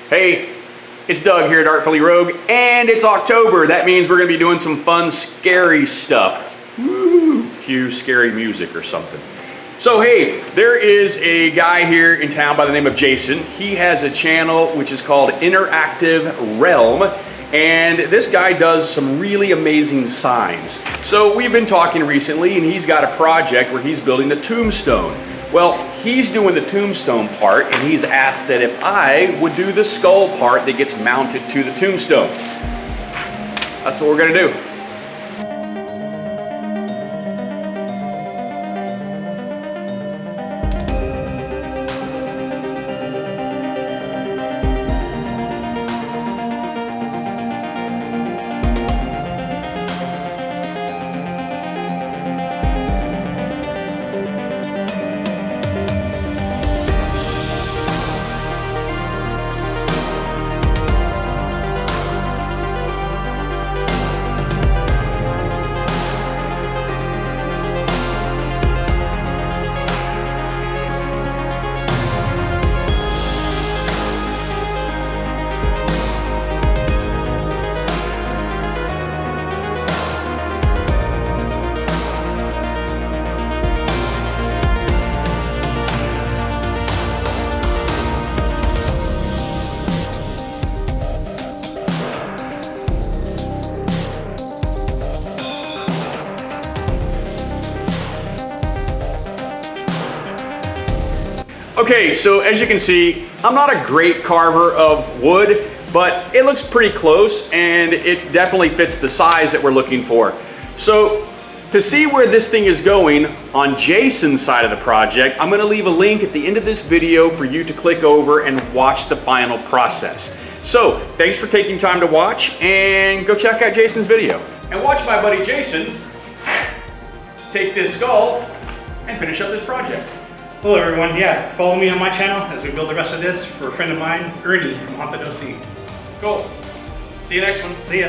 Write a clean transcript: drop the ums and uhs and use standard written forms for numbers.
Hey, it's Doug here at Artfully Rogue, and it's October. That means we're gonna be doing some fun, scary stuff. Woo! Cue scary music or something. So hey, there is a guy here in town by the name of Jason. He has a channel which is called Interactive Realm, and this guy does some really amazing signs. So we've been talking recently, and he's got a project where he's building a tombstone. Well, he's doing the tombstone part, and he's asked that if I would do the skull part that gets mounted to the tombstone. That's what we're gonna do. Okay, so as you can see, I'm not a great carver of wood, but it looks pretty close and it definitely fits the size that we're looking for. So to see where this thing is going on Jason's side of the project, I'm gonna leave a link at the end of this video for you to click over and watch the final process. So thanks for taking time to watch, and go check out Jason's video. And watch my buddy Jason take this skull and finish up this project. Hello everyone, yeah, follow me on my channel as we build the rest of this for a friend of mine, Ernie from Haunted OC. Cool. See you next one. See ya.